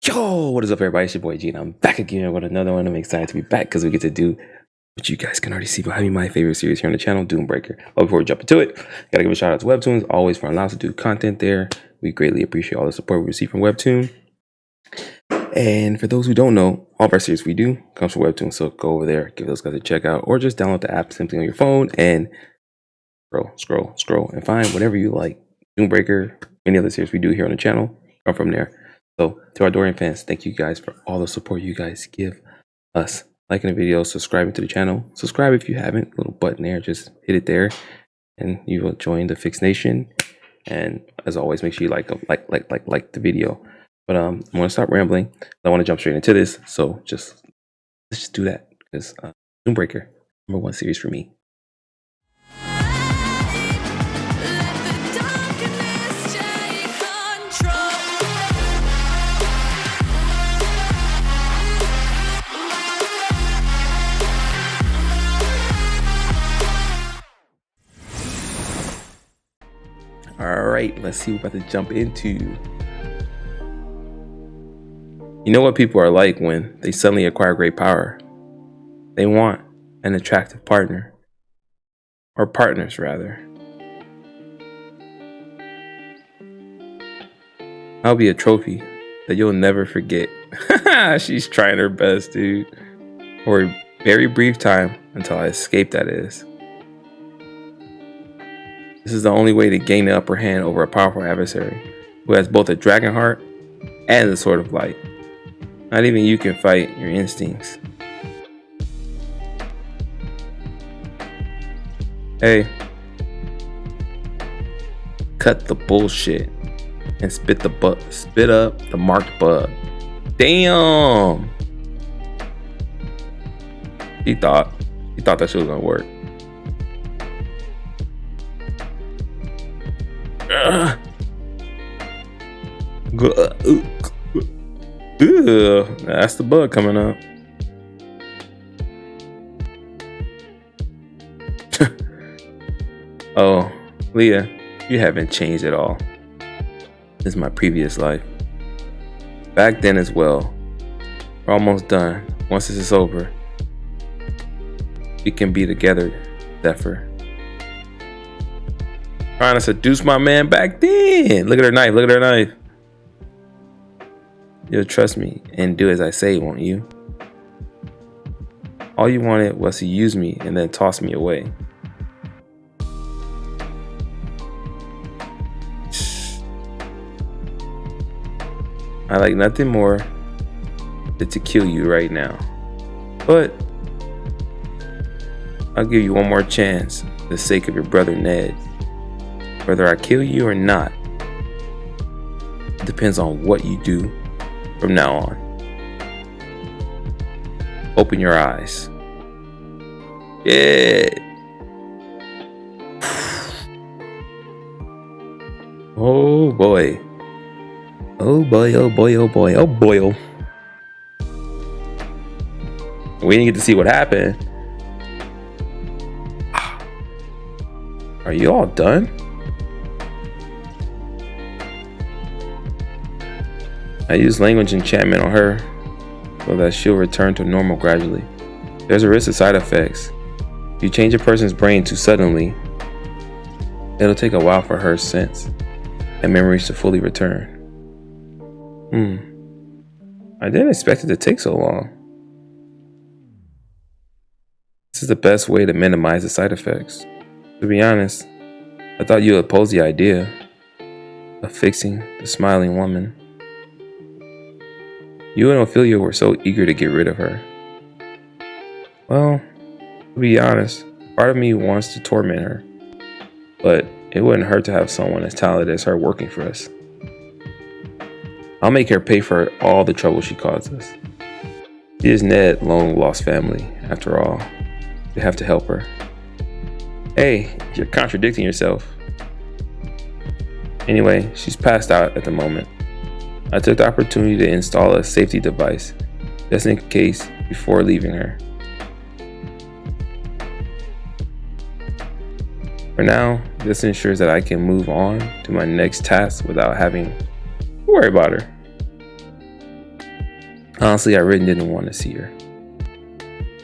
Yo, what is up, everybody? It's your boy Gene. I'm back again with another one. I'm excited to be back because we get to do what you guys can already see behind me, my favorite series here on the channel, DoomBreaker. But before we jump into it, gotta give a shout out to Webtoons, always for allowing us to do content there. We greatly appreciate all the support we receive from Webtoon. And for those who don't know, all of our series we do comes from Webtoon, so go over there, give those guys a check out, or just download the app simply on your phone and scroll, and find whatever you like. DoomBreaker, any other series we do here on the channel, come from there. So to our Dorian fans, thank you guys for all the support you guys give us. Liking the video, subscribing to the channel. Subscribe if you haven't, little button there, just hit it there and you will join the Fix Nation. And as always, make sure you like the video. But I'm gonna stop rambling. I want to jump straight into this. So let's just do that because DoomBreaker, #1 series for me. Alright, let's see what we're about to jump into. You know what people are like when they suddenly acquire great power? They want an attractive partner. Or partners, rather. I'll be a trophy that you'll never forget. She's trying her best, dude. For a very brief time, until I escape, that is. This is the only way to gain the upper hand over a powerful adversary who has both a dragon heart and the sword of light. Not even you can fight your instincts. Hey, cut the bullshit and spit up the marked bug. Damn. He thought that shit was gonna work. That's the bug coming up. Oh, Leah, you haven't changed at all. This is my previous life. Back then as well. We're almost done. Once this is over, we can be together, Zephyr. Trying to seduce my man back then. Look at her knife. You'll trust me and do as I say, won't you? All you wanted was to use me and then toss me away. I like nothing more than to kill you right now. But I'll give you one more chance for the sake of your brother Ned. Whether I kill you or not, it depends on what you do from now on. Open your eyes. Yeah. Oh boy. Oh boy. We didn't get to see what happened. Are you all done? I use language enchantment on her so that she'll return to normal gradually. There's a risk of side effects. If you change a person's brain too suddenly, it'll take a while for her sense and memories to fully return. I didn't expect it to take so long. This is the best way to minimize the side effects. To be honest, I thought you opposed the idea of fixing the smiling woman. You and Ophelia were so eager to get rid of her. Well, to be honest, part of me wants to torment her, but it wouldn't hurt to have someone as talented as her working for us. I'll make her pay for all the trouble she caused us. She is Ned's long-lost family, after all. We have to help her. Hey, you're contradicting yourself. Anyway, she's passed out at the moment. I took the opportunity to install a safety device, just in case, before leaving her. For now, this ensures that I can move on to my next task without having to worry about her. Honestly, I really didn't want to see her.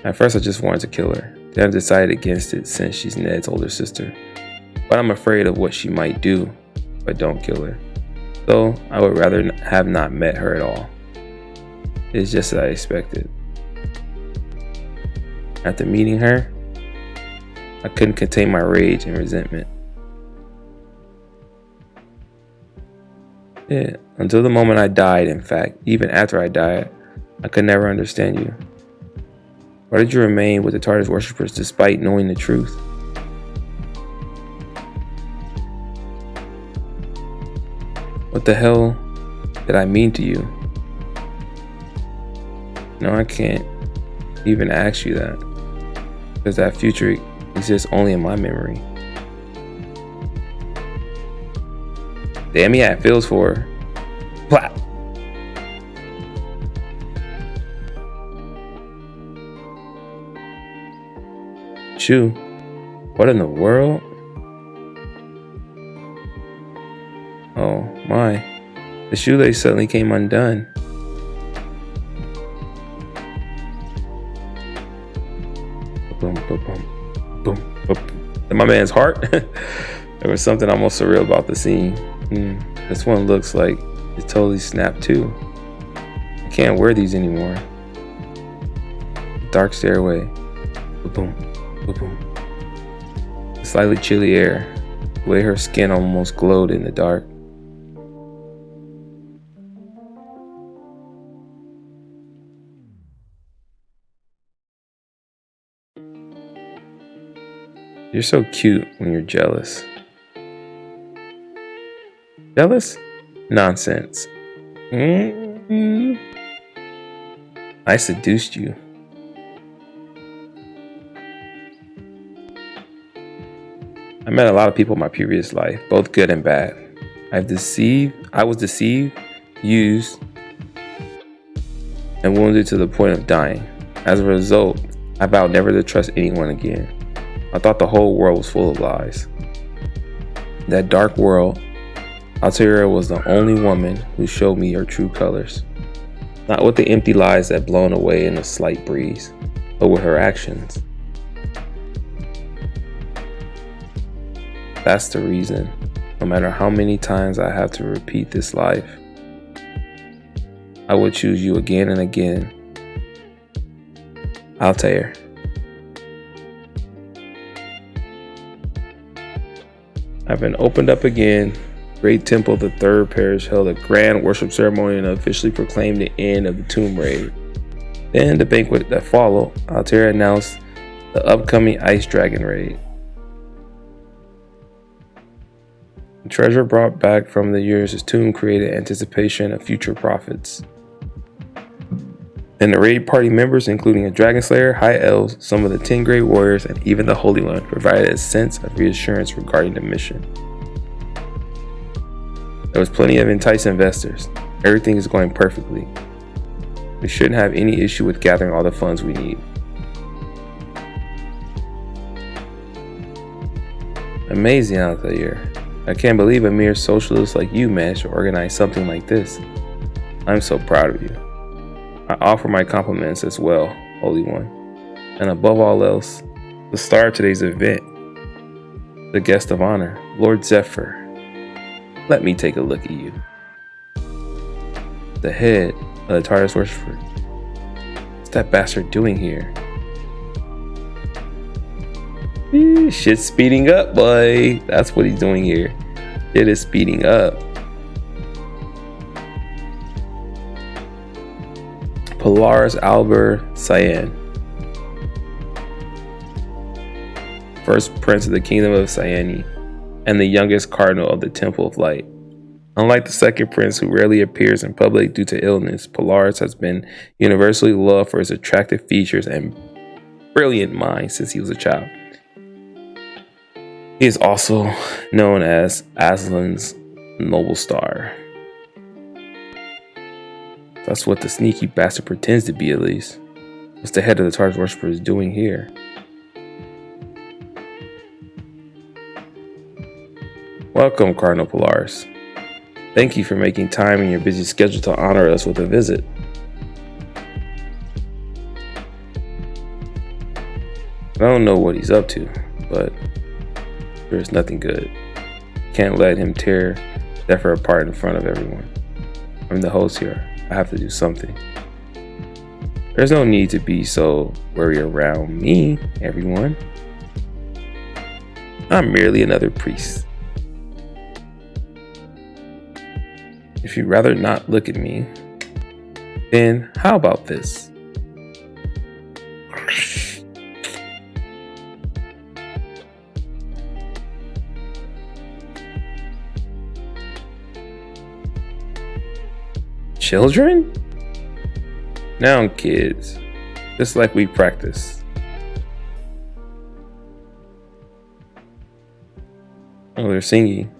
At first, I just wanted to kill her. Then I decided against it since she's Ned's older sister. But I'm afraid of what she might do if I don't kill her. So I would rather have not met her at all. It's just as I expected. After meeting her, I couldn't contain my rage and resentment. Yeah, until the moment I died, in fact, even after I died, I could never understand you. Why did you remain with the Tartarus worshippers despite knowing the truth? What the hell did I mean to you? No, I can't even ask you that, because that future exists only in my memory. Damn, yeah, it feels for her. Plop. Chew. What in the world? Oh my. The shoelace suddenly came undone. Boom, boom, boom, boom, boom. In my man's heart? There was something almost surreal about the scene. This one looks like it totally snapped too. I can't wear these anymore. Dark stairway. Boom, boom, boom. The slightly chilly air. The way her skin almost glowed in the dark. You're so cute when you're jealous. Jealous? Nonsense. I seduced you. I met a lot of people in my previous life, both good and bad. I was deceived, used, and wounded to the point of dying. As a result, I vowed never to trust anyone again. I thought the whole world was full of lies. That dark world, Tartarus was the only woman who showed me her true colors. Not with the empty lies that blown away in a slight breeze, but with her actions. That's the reason, no matter how many times I have to repeat this life, I would choose you again and again. Altair. I've been opened up again. Great Temple of the Third Parish held a grand worship ceremony and officially proclaimed the end of the tomb raid. Then the banquet that followed, Altair announced the upcoming Ice Dragon raid. The treasure brought back from the years' tomb created anticipation of future profits. And the raid party members, including a dragon slayer, high elves, some of the 10 great warriors, and even the Holy One, provided a sense of reassurance regarding the mission. There was plenty of enticed investors. Everything is going perfectly. We shouldn't have any issue with gathering all the funds we need. Amazing out there. I can't believe a mere socialist like you managed to organize something like this. I'm so proud of you. I offer my compliments as well, Holy One. And above all else, the star of today's event, the guest of honor, Lord Zephyr. Let me take a look at you. The head of the Tartarus worshiper. What's that bastard doing here? Shit's speeding up, boy. That's what he's doing here. It is speeding up. Polaris Albert Cyan, first prince of the kingdom of Cyane, and the youngest cardinal of the Temple of Light. Unlike the second prince, who rarely appears in public due to illness, Polaris has been universally loved for his attractive features and brilliant mind since he was a child. He is also known as Aslan's noble star. That's what the sneaky bastard pretends to be, at least. What's the head of the Tartarus worshippers doing here? Welcome, Cardinal Polaris. Thank you for making time in your busy schedule to honor us with a visit. I don't know what he's up to, but there's nothing good. Can't let him tear Zephyr apart in front of everyone. I'm the host here. I have to do something. There's no need to be so worried around me, everyone. I'm merely another priest. If you'd rather not look at me, then how about this? Children? Now, kids, just like we practice. Oh, they're singing.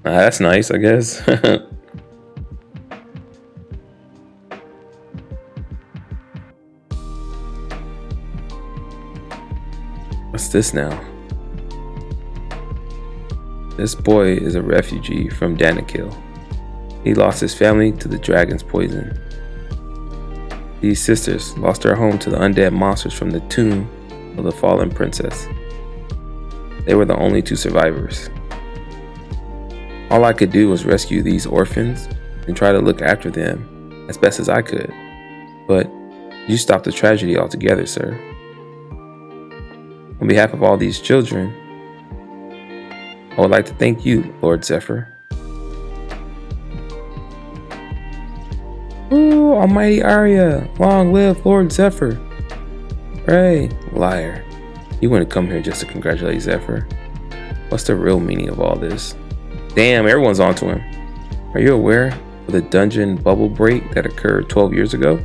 That's nice, I guess. What's this now? This boy is a refugee from Danakil. He lost his family to the dragon's poison. These sisters lost their home to the undead monsters from the tomb of the fallen princess. They were the only two survivors. All I could do was rescue these orphans and try to look after them as best as I could. But you stopped the tragedy altogether, sir. On behalf of all these children, I would like to thank you, Lord Zephyr. Ooh, almighty Arya, long live Lord Zephyr. Hooray, liar. You wouldn't come here just to congratulate Zephyr. What's the real meaning of all this? Damn, everyone's onto him. Are you aware of the dungeon bubble break that occurred 12 years ago?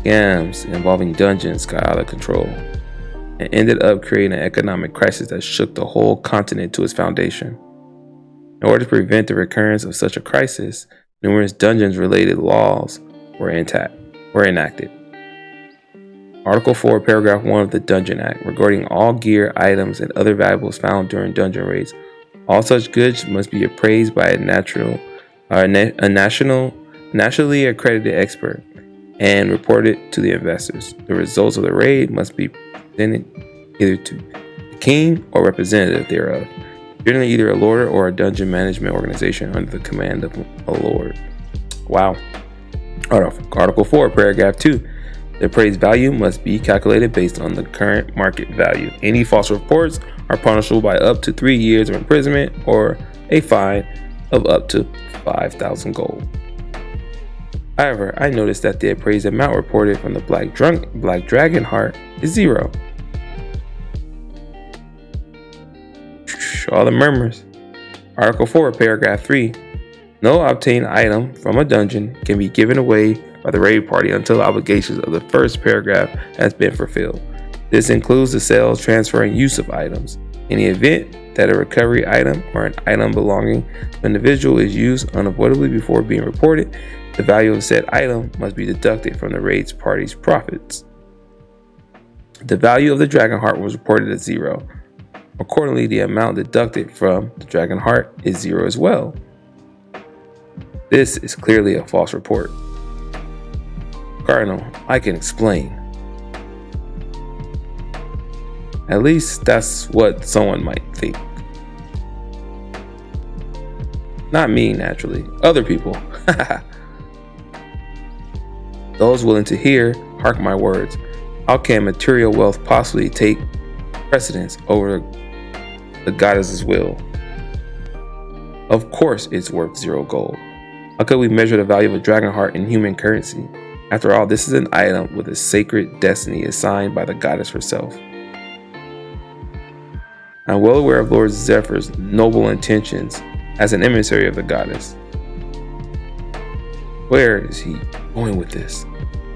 Scams involving dungeons got out of control and ended up creating an economic crisis that shook the whole continent to its foundation. In order to prevent the recurrence of such a crisis, numerous dungeons-related laws were enacted. Article 4, Paragraph 1 of the Dungeon Act, regarding all gear, items, and other valuables found during dungeon raids. All such goods must be appraised by a nationally accredited expert and reported to the investors. The results of the raid must be presented either to the king or representative thereof, generally either a lord or a dungeon management organization under the command of a lord. Wow. Article 4, Paragraph 2. The appraised value must be calculated based on the current market value. Any false reports are punishable by up to 3 years of imprisonment or a fine of up to 5,000 gold. However, I noticed that the appraised amount reported from the Black Dragon Heart is 0. All the murmurs. Article 4, Paragraph 3. No obtained item from a dungeon can be given away by the raid party until the obligations of the first paragraph has been fulfilled. This includes the sale, transfer, and use of items. In the event that a recovery item or an item belonging to an individual is used unavoidably before being reported, the value of said item must be deducted from the raid party's profits. The value of the Dragon Heart was reported as 0. Accordingly, the amount deducted from the Dragon Heart is 0 as well. This is clearly a false report. Cardinal, I can explain. At least that's what someone might think. Not me, naturally. Other people. Those willing to hear, hark my words. How can material wealth possibly take precedence over the goddess's will? Of course it's worth 0 gold. How could we measure the value of a dragon heart in human currency? After all, this is an item with a sacred destiny assigned by the goddess herself. I'm well aware of Lord Zephyr's noble intentions as an emissary of the goddess. Where is he going with this?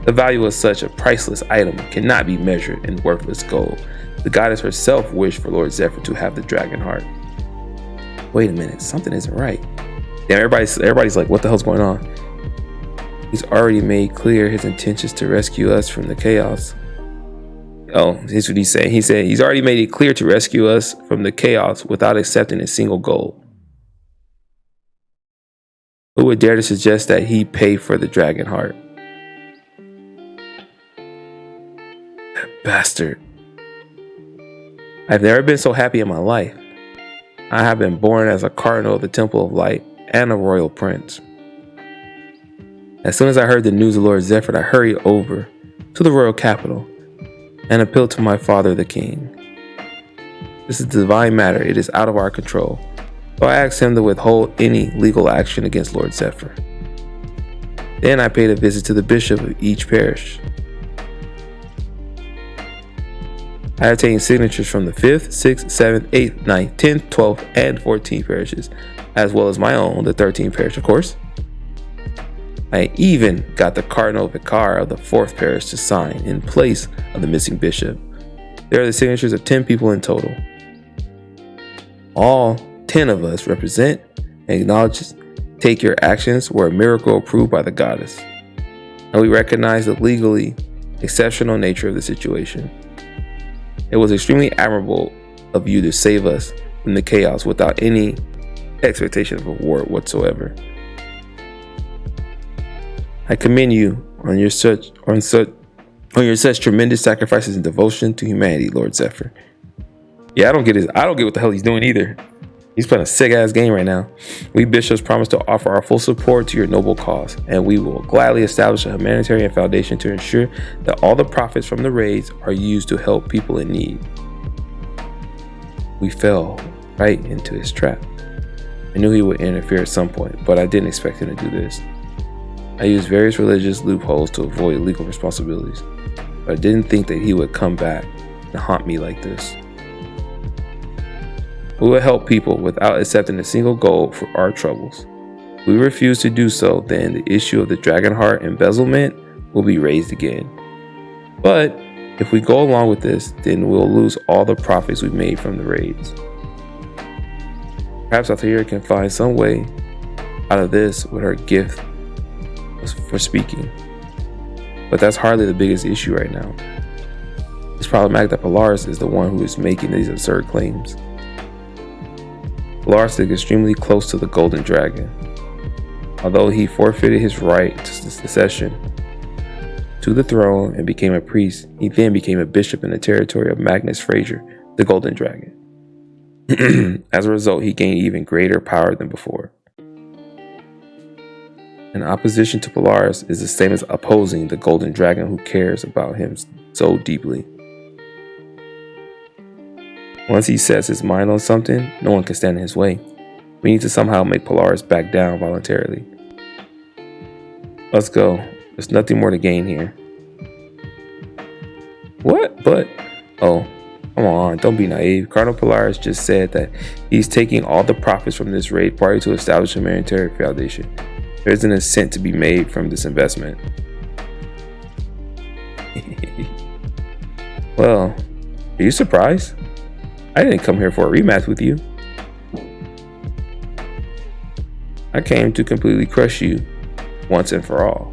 The value of such a priceless item cannot be measured in worthless gold. The goddess herself wished for Lord Zephyr to have the dragon heart. Wait a minute, something isn't right. Damn, everybody's like, what the hell's going on? He's already made clear his intentions to rescue us from the chaos. Oh, here's what he's saying. He said he's already made it clear to rescue us from the chaos without accepting a single gold. Who would dare to suggest that he pay for the dragon heart? bastard. I've never been so happy in my life. I have been born as a cardinal of the Temple of Light and a royal prince. As soon as I heard the news of Lord Zephyr, I hurried over to the royal capital and appealed to my father, the king. This is divine matter. It is out of our control. So I asked him to withhold any legal action against Lord Zephyr. Then I paid a visit to the bishop of each parish. I obtained signatures from the 5th, 6th, 7th, 8th, 9th, 10th, 12th, and 14th parishes, as well as my own, the 13th parish, of course. I even got the Cardinal Vicar of the 4th parish to sign in place of the missing bishop. There are the signatures of 10 people in total. All 10 of us represent and acknowledge, take your actions were a miracle approved by the goddess, and we recognize the legally exceptional nature of the situation. It was extremely admirable of you to save us from the chaos without any expectation of reward whatsoever. I commend you on your such tremendous sacrifices and devotion to humanity, Lord Zephyr. Yeah, I don't get what the hell he's doing either. He's playing a sick ass game right now. We bishops promise to offer our full support to your noble cause, and we will gladly establish a humanitarian foundation to ensure that all the profits from the raids are used to help people in need. We fell right into his trap. I knew he would interfere at some point, but I didn't expect him to do this. I used various religious loopholes to avoid legal responsibilities, but I didn't think that he would come back and haunt me like this. We will help people without accepting a single gold for our troubles. If we refuse to do so, then the issue of the dragon heart embezzlement will be raised again. But if we go along with this, then we'll lose all the profits we made from the raids. Perhaps Altair can find some way out of this with her gift for speaking. But that's hardly the biggest issue right now. It's problematic that Polaris is the one who is making these absurd claims. Polaris is extremely close to the Golden Dragon. Although he forfeited his right to succession to the throne and became a priest, he then became a bishop in the territory of Magnus Fraser, the Golden Dragon. As a result, he gained even greater power than before. An opposition to Polaris is the same as opposing the Golden Dragon who cares about him so deeply. Once he sets his mind on something, no one can stand in his way. We need to somehow make Polaris back down voluntarily. Let's go. There's nothing more to gain here. What? But, oh, come on, don't be naive. Cardinal Polaris just said that he's taking all the profits from this raid prior to establish a humanitarian foundation. There isn't a cent to be made from this investment. Well, are you surprised? I didn't come here for a rematch with you. I came to completely crush you once and for all.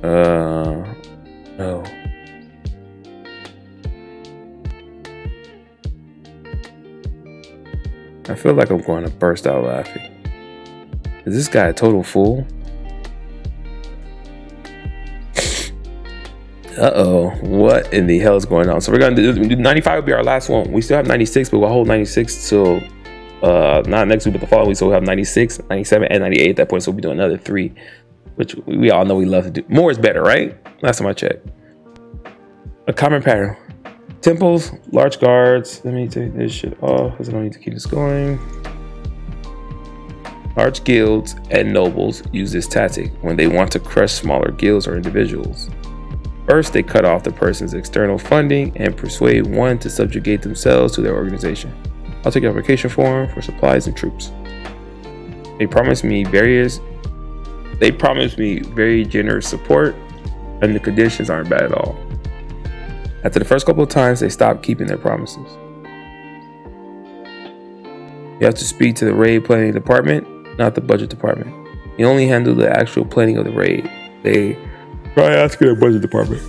No. I feel like I'm going to burst out laughing. Is this guy a total fool? Uh-oh, what in the hell is going on? So we're going to do 95 will be our last one. We still have 96, but we'll hold 96 till not next week, but the following week. So we'll have 96, 97, and 98 at that point. So we'll be doing another 3, which we all know we love to do. More is better, right? Last time I checked. A common pattern. Temples, large guards. Let me take this shit off because I don't need to keep this going. Large guilds and nobles use this tactic when they want to crush smaller guilds or individuals. First, they cut off the person's external funding and persuade one to subjugate themselves to their organization. I'll take an application form for supplies and troops. They promised me very generous support, and the conditions aren't bad at all. After the first couple of times, they stopped keeping their promises. You have to speak to the raid planning department, not the budget department. You only handle the actual planning of the raid. They try asking the budget department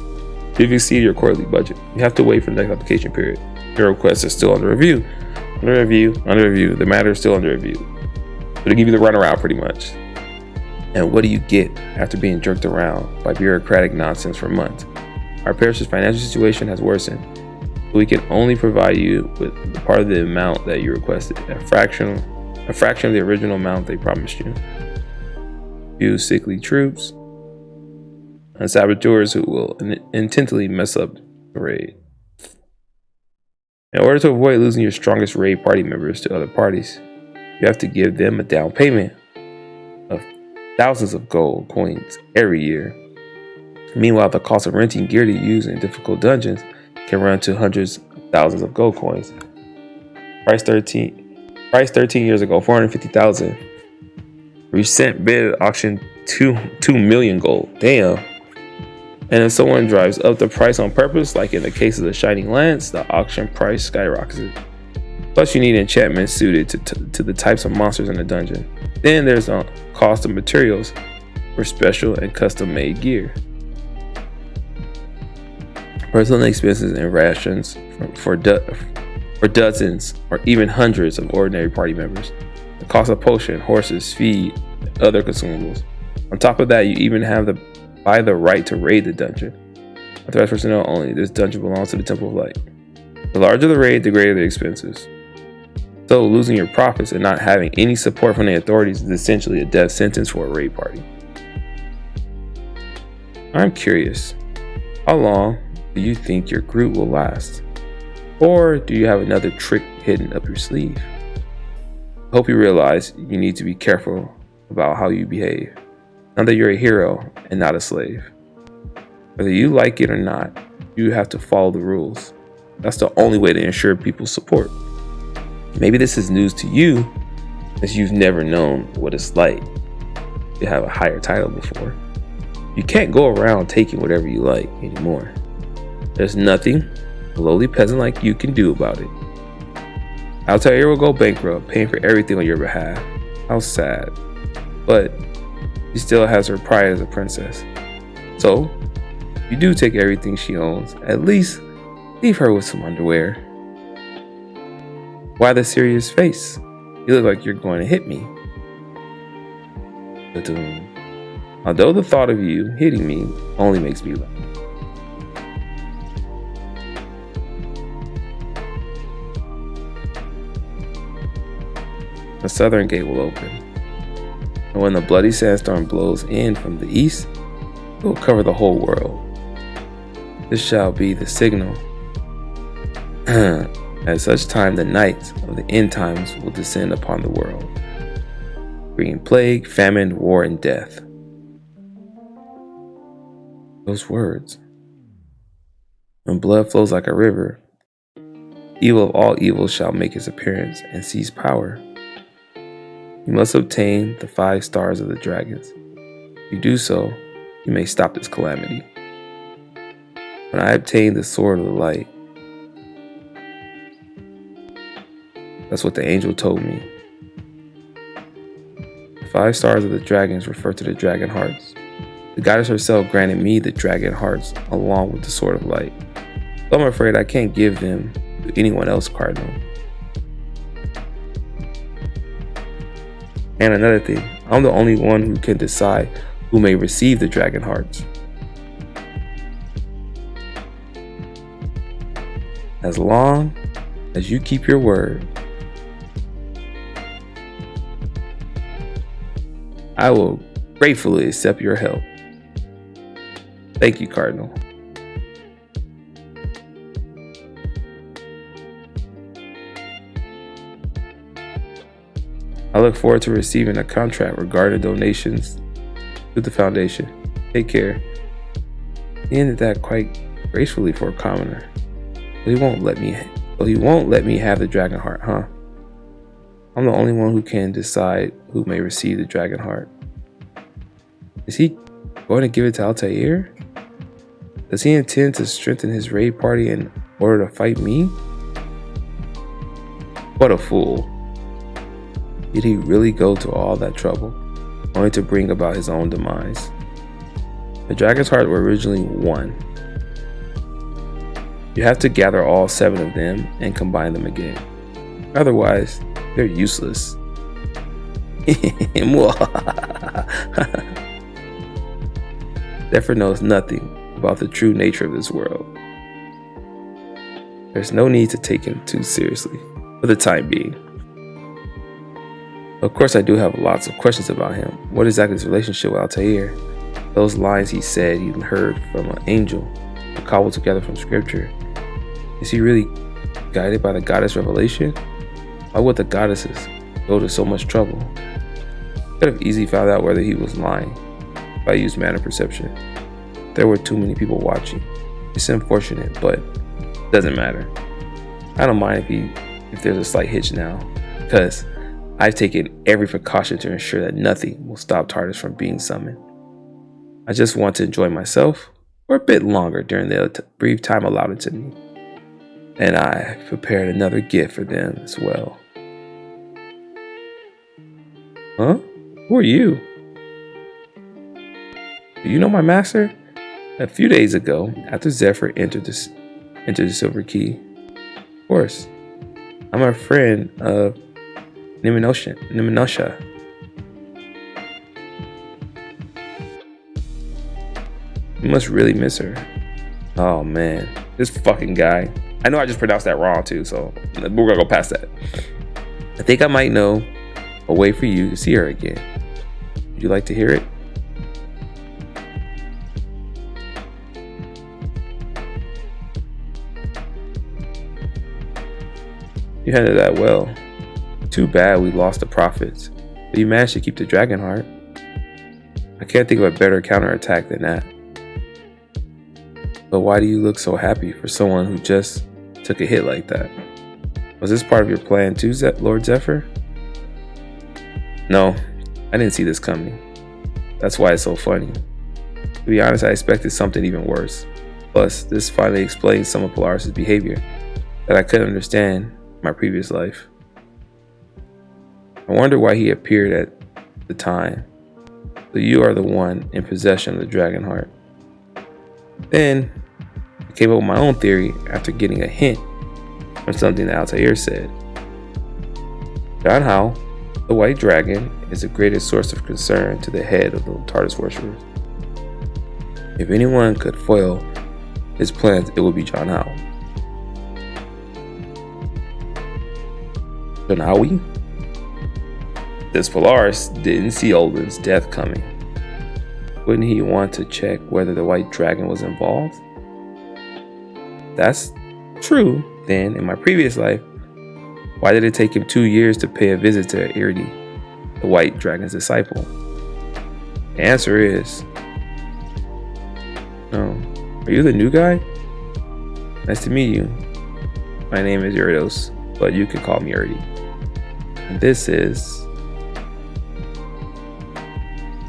if you exceed your quarterly budget. You have to wait for the next application period. Your request is still under review. Under review. The matter is still under review. So they give you the runaround pretty much. And what do you get after being jerked around by bureaucratic nonsense for months? Our parish's financial situation has worsened. We can only provide you with the part of the amount that you requested, a fraction of the original amount they promised you. Few sickly troops and saboteurs who will intentionally mess up the raid. In order to avoid losing your strongest raid party members to other parties, you have to give them a down payment of thousands of gold coins every year. Meanwhile, the cost of renting gear to use in difficult dungeons can run to hundreds of thousands of gold coins. Price 13 years ago, 450,000. Recent bid auction 2 million gold. Damn. And if someone drives up the price on purpose, like in the case of the Shining Lance, the auction price skyrockets. Plus, you need enchantments suited to the types of monsters in the dungeon. Then there's a cost of materials for special and custom-made gear. Personal expenses and rations for dozens or even hundreds of ordinary party members. The cost of potion, horses, feed, and other consumables. On top of that, you even have to buy the right to raid the dungeon. Authorized personnel only. This dungeon belongs to the Temple of Light. The larger the raid, the greater the expenses. So losing your profits and not having any support from the authorities is essentially a death sentence for a raid party. I'm curious, how long do you think your group will last? Or do you have another trick hidden up your sleeve? I hope you realize you need to be careful about how you behave. Now that you're a hero and not a slave. Whether you like it or not, you have to follow the rules. That's the only way to ensure people's support. Maybe this is news to you, as you've never known what it's like to have a higher title before. You can't go around taking whatever you like anymore. There's nothing a lowly peasant like you can do about it. Altair will go bankrupt, paying for everything on your behalf. How sad. But she still has her pride as a princess. So, if you do take everything she owns, at least leave her with some underwear. Why the serious face? You look like you're going to hit me. Although the thought of you hitting me only makes me laugh. The southern gate will open, and when the bloody sandstorm blows in from the east, it will cover the whole world. This shall be the signal. At such time, the nights of the end times will descend upon the world, bringing plague, famine, war, and death. Those words. When blood flows like a river, evil of all evils shall make its appearance and seize power. You must obtain the 5 stars of the dragons. If you do so, you may stop this calamity. When I obtained the sword of the light, that's what the angel told me. The 5 stars of the dragons refer to the dragon hearts. The goddess herself granted me the dragon hearts along with the sword of light. So I'm afraid I can't give them to anyone else, Cardinal. And another thing, I'm the only one who can decide who may receive the dragon hearts. As long as you keep your word, I will gratefully accept your help. Thank you, Cardinal. I look forward to receiving a contract regarding donations to the foundation. Take care. He ended that quite gracefully for a commoner. But he won't let me have the dragon heart, huh? I'm the only one who can decide who may receive the dragon heart. Is he going to give it to Altair? Does he intend to strengthen his raid party in order to fight me? What a fool. Did he really go to all that trouble, only to bring about his own demise? The dragon's heart were originally 1. You have to gather all 7 of them and combine them again. Otherwise, they're useless. Zephyr knows nothing about the true nature of this world. There's no need to take him too seriously for the time being. Of course, I do have lots of questions about him. What exactly is his relationship with Altair? Those lines he said he heard from an angel, cobbled together from scripture. Is he really guided by the goddess revelation? Why would the goddesses go to so much trouble? I could have easily found out whether he was lying if I used manner perception. There were too many people watching. It's unfortunate, but it doesn't matter. I don't mind if there's a slight hitch now, because I've taken every precaution to ensure that nothing will stop Tartarus from being summoned. I just want to enjoy myself for a bit longer during the brief time allotted to me. And I prepared another gift for them as well. Huh? Who are you? Do you know my master? A few days ago, after Zephyr entered the Silver Key. Of course. I'm a friend of Nimenosha. You must really miss her. Oh man, this fucking guy. I know I just pronounced that wrong too, so we're gonna go past that. I think I might know a way for you to see her again. Would you like to hear it? You handled that well. Too bad we lost the prophets, but you managed to keep the dragon heart. I can't think of a better counterattack than that. But why do you look so happy for someone who just took a hit like that? Was this part of your plan too, Lord Zephyr? No, I didn't see this coming. That's why it's so funny. To be honest, I expected something even worse. Plus, this finally explains some of Polaris' behavior that I couldn't understand in my previous life. I wonder why he appeared at the time. So you are the one in possession of the dragon heart. Then, I came up with my own theory after getting a hint from something that Altair said. John Howe, the white dragon, is the greatest source of concern to the head of the Tartarus worshippers. If anyone could foil his plans, it would be John Howe. John Howe? This Polaris didn't see Olden's death coming. Wouldn't he want to check whether the white dragon was involved? That's true. Then, in my previous life, why did it take him 2 years to pay a visit to Iridi, the white dragon's disciple? The answer is no. Are you the new guy? Nice to meet you. My name is Iridos, but you can call me Iridi. And this is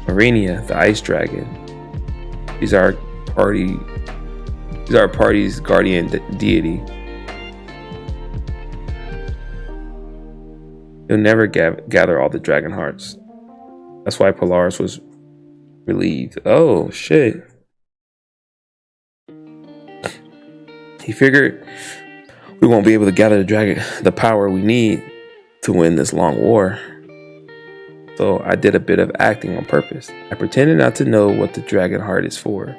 Marenia, the ice dragon. She's our party's guardian deity. He'll never gather all the dragon hearts. That's why Polaris was relieved. Oh shit. He figured we won't be able to gather the power we need to win this long war. So I did a bit of acting on purpose. I pretended not to know what the dragon heart is for,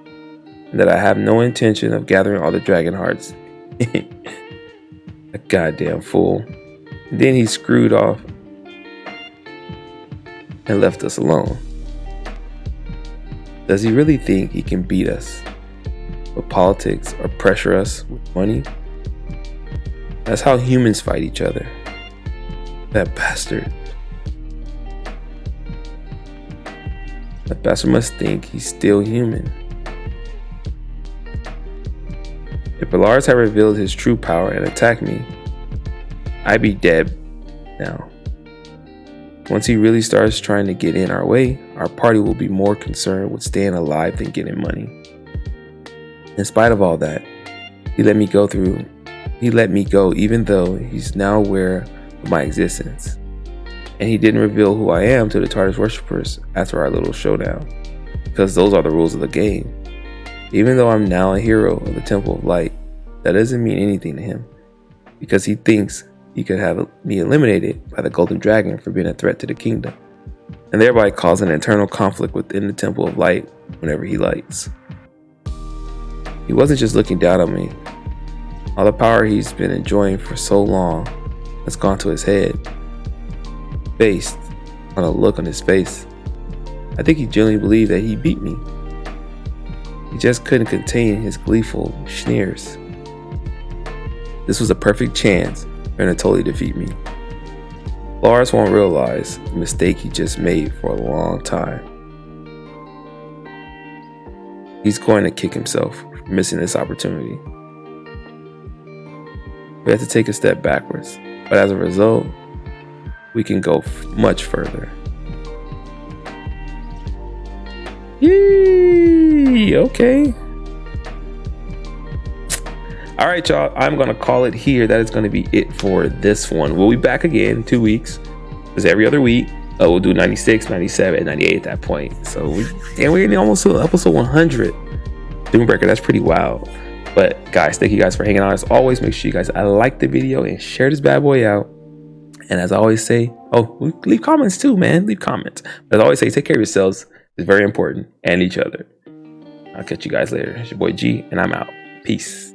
and that I have no intention of gathering all the dragon hearts. A goddamn fool. And then he screwed off and left us alone. Does he really think he can beat us with politics or pressure us with money? That's how humans fight each other. That bastard. That bastard must think he's still human. If Polaris had revealed his true power and attacked me, I'd be dead now. Once he really starts trying to get in our way, our party will be more concerned with staying alive than getting money. In spite of all that, he let me go even though he's now aware of my existence. And he didn't reveal who I am to the Tartarus worshippers after our little showdown, because those are the rules of the game. Even though I'm now a hero of the Temple of Light, that doesn't mean anything to him, because he thinks he could have be eliminated by the Golden Dragon for being a threat to the kingdom, and thereby cause an internal conflict within the Temple of Light whenever he lights. He wasn't just looking down on me. All the power he's been enjoying for so long has gone to his head, based on a look on his face. I think he genuinely believed that he beat me. He just couldn't contain his gleeful sneers. This was a perfect chance for him to totally defeat me. Lars won't realize the mistake he just made for a long time. He's going to kick himself for missing this opportunity. We have to take a step backwards, but as a result, we can go much further. Yee, okay. All right, y'all, I'm going to call it here. That is going to be it for this one. We'll be back again in 2 weeks. Because every other week, we'll do 96, 97, 98 at that point. So we're getting almost to episode 100. DoomBreaker, that's pretty wild. But guys, thank you guys for hanging out. As always, make sure you guys like the video and share this bad boy out. And as I always say, leave comments too, man. Leave comments. But as I always say, take care of yourselves. It's very important. And each other. I'll catch you guys later. It's your boy G, and I'm out. Peace.